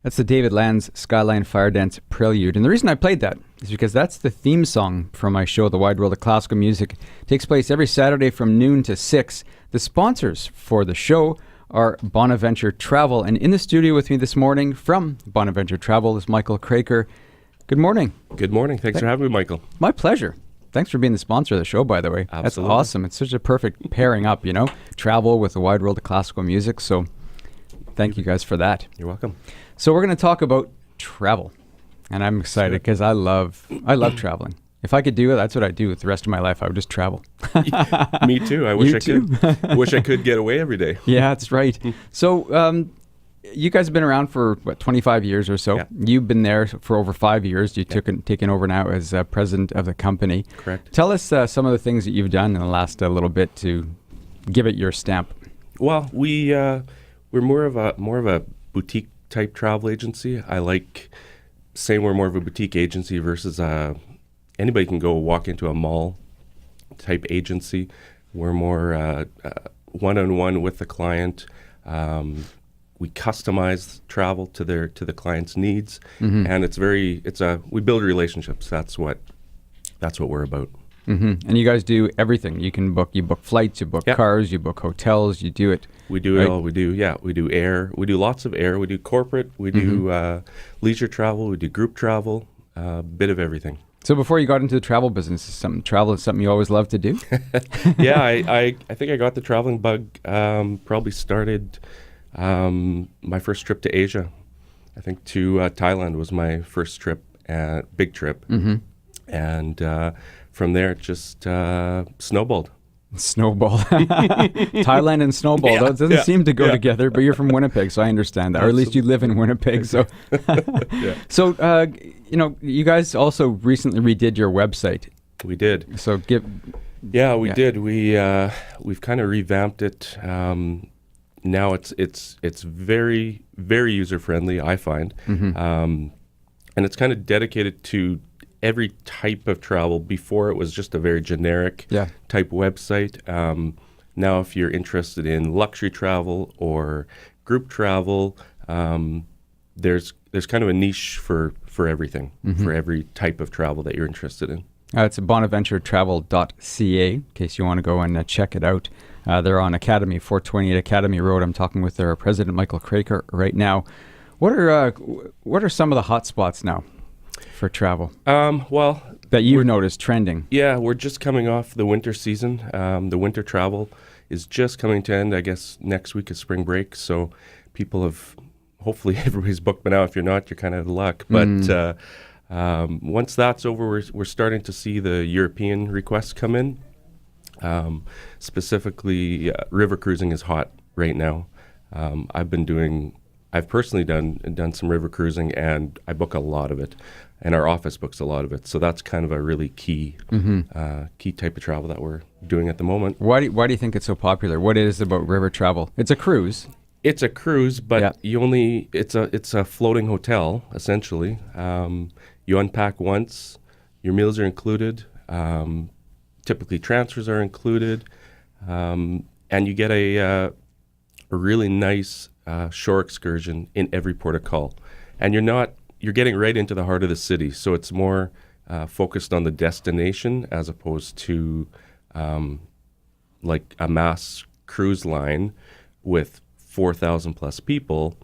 That's the David Land's Skyline Fire Dance Prelude. And the reason I played that is because that's the theme song from my show, The Wide World of Classical Music. It takes place every Saturday from noon to 6. The sponsors for the show are Bonaventure Travel. And in the studio with me this morning from Bonaventure Travel is Michael Kroeker. Good morning. Good morning. Thanks for having me, Michael. My pleasure. Thanks for being the sponsor of the show, by the way. Absolutely. That's awesome. It's such a perfect pairing up, travel with the wide world of classical music. So thank you guys for that. You're welcome. So we're going to talk about travel. And I'm excited because I love traveling. If I could do it, that's what I'd do with the rest of my life. I would just travel. Me too. I wish I could. Wish I could get away every day. Yeah, that's right. So you guys have been around for, 25 years or so. Yeah. You've been there for over 5 years. You've taken over now as president of the company. Correct. Tell us some of the things that you've done in the last little bit to give it your stamp. Well, we're more of a boutique type travel agency. I like saying we're more of a boutique agency versus anybody can go walk into a mall type agency. We're more one-on-one with the client. We customize travel to the client's needs, and we build relationships. That's what we're about. Mm-hmm. And you guys do everything. You book flights, you book cars, you book hotels, you do it. We do it all. We do air. We do lots of air. We do corporate. We do leisure travel. We do group travel. Bit of everything. So before you got into the travel business, travel is something you always loved to do? Yeah, I think I got the traveling bug. Probably started my first trip to Asia. I think to Thailand was my first trip, big trip, and from there it just snowballed. Snowball. Thailand and snowball. Yeah, That doesn't seem to go together, but you're from Winnipeg, so I understand that. Or at least you live in Winnipeg. So, So you guys also recently redid your website. We did. So we did. We've kind of revamped it. Now it's very, very user friendly, I find, and it's kind of dedicated to every type of travel. Before it was just a very generic type website. Now if you're interested in luxury travel or group travel, there's kind of a niche for everything, for every type of travel that you're interested in. It's bonaventuretravel.ca in case you want to go and check it out. They're on Academy, 428 Academy Road. I'm talking with their president, Michael Kroeker, right now. What are some of the hot spots now for travel? Well, that you've noticed trending. Yeah, we're just coming off the winter season. The winter travel is just coming to end. I guess next week is spring break, so people have, hopefully everybody's booked by now. If you're not, you're kind of out of luck. But once that's over, we're starting to see the European requests come in. Specifically, river cruising is hot right now. I've personally done some river cruising, and I book a lot of it, and our office books a lot of it. So that's kind of a really key type of travel that we're doing at the moment. Why do you think it's so popular? What is it about river travel? It's a cruise. It's a cruise, but it's a floating hotel essentially. You unpack once, your meals are included. Typically transfers are included, and you get a really nice shore excursion in every port of call. And you're getting right into the heart of the city, so it's more focused on the destination as opposed to like a mass cruise line with 4,000 plus people.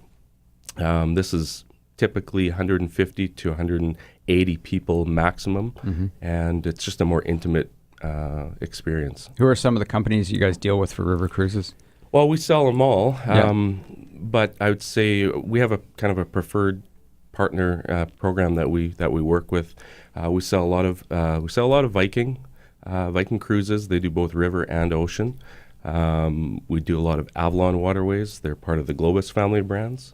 This is typically 150 to 180 people maximum, and it's just a more intimate experience. Who are some of the companies you guys deal with for river cruises? Well, we sell them all, but I would say we have a kind of a preferred partner program that we work with. We sell a lot of Viking cruises. They do both river and ocean. We do a lot of Avalon Waterways. They're part of the Globus family of brands.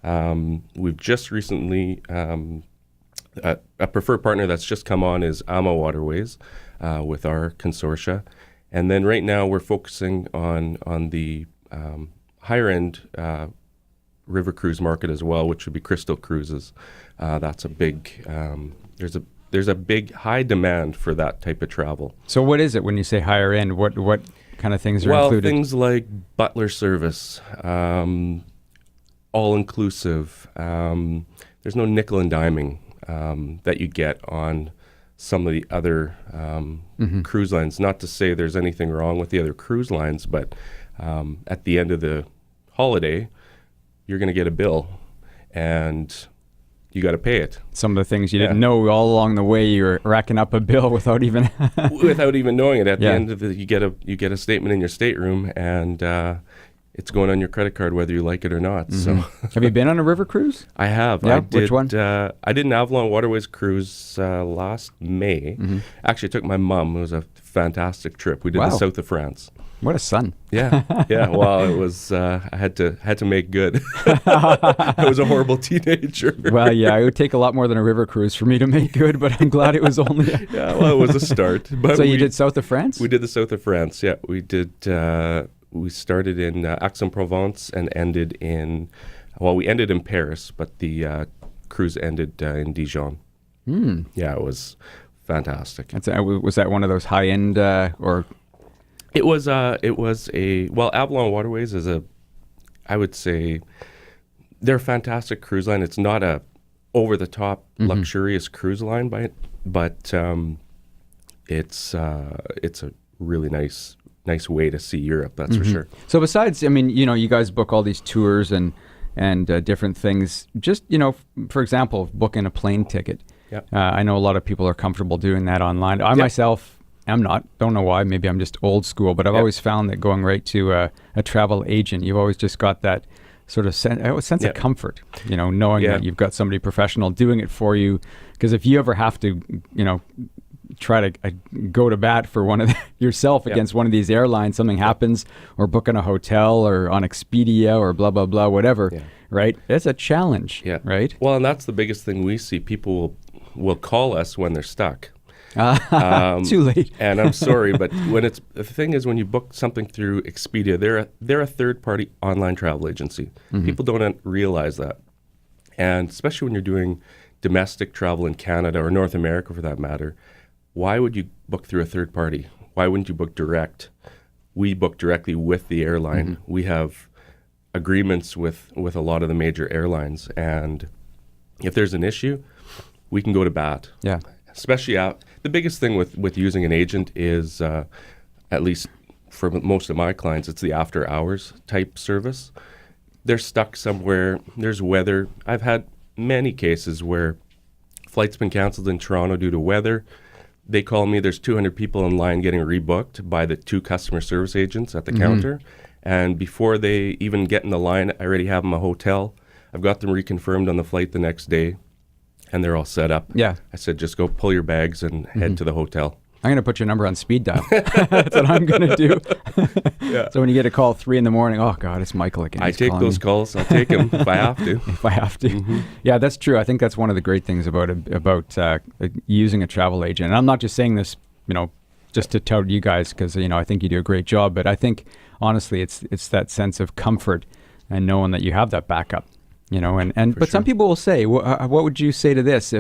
We've just recently a preferred partner that's just come on is AMA Waterways. With our consortia. And then right now we're focusing on the higher end river cruise market as well, which would be Crystal Cruises. That's a big, there's a big high demand for that type of travel. So what is it when you say higher end? What kind of things are included? Well, things like butler service, all-inclusive. There's no nickel and diming that you get on some of the other cruise lines. Not to say there's anything wrong with the other cruise lines, but at the end of the holiday, you're going to get a bill, and you got to pay it. Some of the things you didn't know all along the way, you're racking up a bill without even without even knowing it. At the end of it, you get a statement in your stateroom, and it's going on your credit card whether you like it or not. So, Have you been on a river cruise? I have. Yeah, I did, which one? I did an Avalon Waterways cruise last May. Actually, I took my mom. It was a fantastic trip. We did the south of France. What a son! Yeah. Well, it was. I had to make good. I was a horrible teenager. Well, yeah, it would take a lot more than a river cruise for me to make good, but I'm glad it was only. Well, it was a start. But so you did south of France? We did the south of France. Yeah, we did. We started in Aix-en-Provence and ended in. Well, we ended in Paris, but the cruise ended in Dijon. Yeah, it was fantastic. Was that one of those high end or? It was a well, Avalon Waterways is I would say they're a fantastic cruise line. It's not a over the top luxurious cruise line but it's a really nice way to see Europe, that's for sure. So besides, I mean, you guys book all these tours and different things. Just, for example, booking a plane ticket. Yeah. I know a lot of people are comfortable doing that online. I myself am not. Don't know why. Maybe I'm just old school, but I've always found that going right to a travel agent, you've always just got that sort of sense of comfort, knowing that you've got somebody professional doing it for you. Because if you ever have to, try to go to bat for yourself against one of these airlines, something happens, or booking a hotel or on Expedia or blah, blah, blah, whatever, right? It's a challenge, right? Well, and that's the biggest thing we see. People will call us when they're stuck. Too late. And I'm sorry, but the thing is, when you book something through Expedia, they're a third-party online travel agency. People don't realize that. And especially when you're doing domestic travel in Canada or North America for that matter, why would you book through a third party? Why wouldn't you book direct? We book directly with the airline. We have agreements with a lot of the major airlines, and if there's an issue, we can go to bat. Yeah. Especially the biggest thing with using an agent is, at least for most of my clients, it's the after hours type service. They're stuck somewhere. There's weather. I've had many cases where flights been canceled in Toronto due to weather. They call me, there's 200 people in line getting rebooked by the 2 customer service agents at the counter. And before they even get in the line, I already have them a hotel. I've got them reconfirmed on the flight the next day, and they're all set up. Yeah. I said, just go pull your bags and head to the hotel. I'm going to put your number on speed dial. That's what I'm going to do. So when you get a call at 3 a.m, oh God, it's Michael again. I take those calls. I'll take them if I have to. If I have to. Yeah, that's true. I think that's one of the great things about using a travel agent. And I'm not just saying this, just to tout you guys, because I think you do a great job. But I think honestly, it's that sense of comfort and knowing that you have that backup. But some people will say, what would you say to this?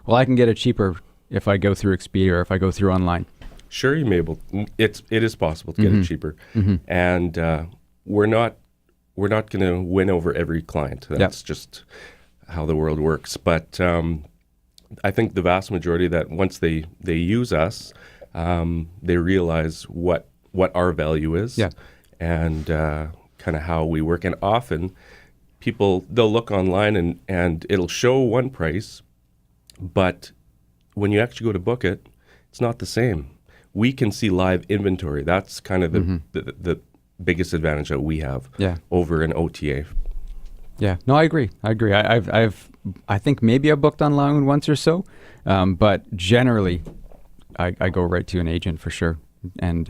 I can get it cheaper if I go through Expedia or if I go through online. Sure, you may be able. It is possible to get it cheaper, and we're not going to win over every client. That's just how the world works. But I think the vast majority that once they use us, they realize what our value is, and kind of how we work. And often, they'll look online and it'll show one price, but when you actually go to book it, it's not the same. We can see live inventory. That's kind of the biggest advantage that we have over an OTA. Yeah, no, I agree. I think maybe I booked online once or so, but generally, I go right to an agent for sure. And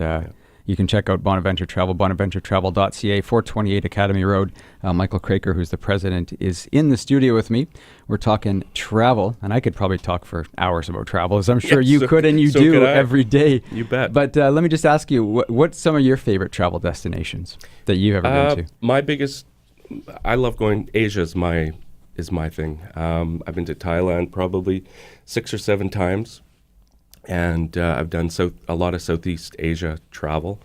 you can check out Bonaventure Travel, bonaventuretravel.ca, 428 Academy Road. Michael Kroeker, who's the president, is in the studio with me. We're talking travel, and I could probably talk for hours about travel, as I'm sure you could, and you do every day. You bet. But let me just ask you, what's some of your favorite travel destinations that you've ever been to? My biggest, I love going, Asia is my thing. I've been to Thailand probably 6 or 7 times. And I've done a lot of Southeast Asia travel.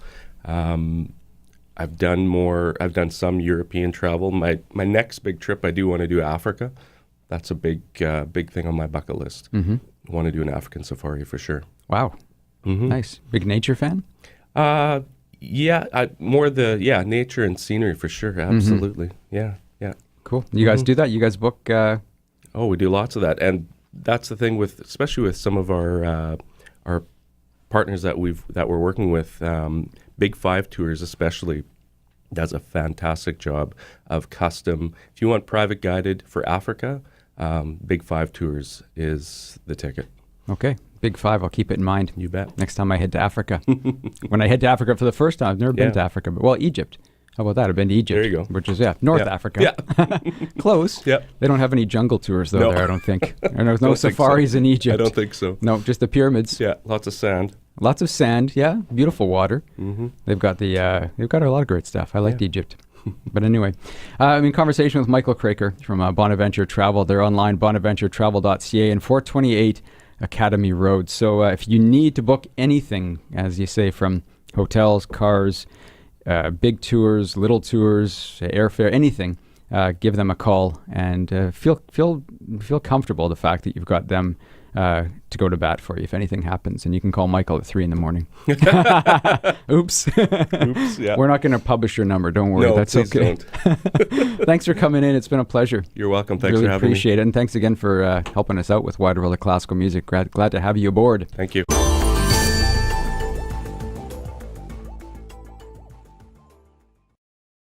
I've done some European travel. My next big trip, I do want to do Africa. That's a big thing on my bucket list. I want to do an African safari for sure. Wow. Nice. Big nature fan? Nature and scenery for sure. Absolutely. Yeah. Cool. You guys do that? You guys book? We do lots of that, and that's the thing especially with some of our partners that we're working with. Big Five Tours, especially, does a fantastic job of custom. If you want private guided for Africa, Big Five Tours is the ticket. Okay. Big Five. I'll keep it in mind. You bet. Next time I head to Africa. When I head to Africa for the first time, I've never been to Africa. But, Egypt. How about that? I've been to Egypt. There you go. Which is, North Africa. Yeah. Close. Yeah. They don't have any jungle tours, though, there, I don't think. There's no Don't think safaris so. in Egypt. I don't think so. No, just the pyramids. Yeah, lots of sand. Lots of sand, beautiful water. They've got a lot of great stuff. I liked Egypt. But anyway, I'm in conversation with Michael Kroeker from Bonaventure Travel. They're online, bonaventuretravel.ca and 428 Academy Road. So if you need to book anything, as you say, from hotels, cars, big tours, little tours, airfare, anything, give them a call and feel comfortable the fact that you've got them to go to bat for you if anything happens. And you can call Michael at 3 a.m. Oops. Oops, yeah. We're not going to publish your number. Don't worry. No, that's please okay. Don't. Thanks for coming in. It's been a pleasure. You're welcome. Thanks really for having me. Appreciate it. And thanks again for helping us out with Wide World of Classical Music. Glad to have you aboard. Thank you.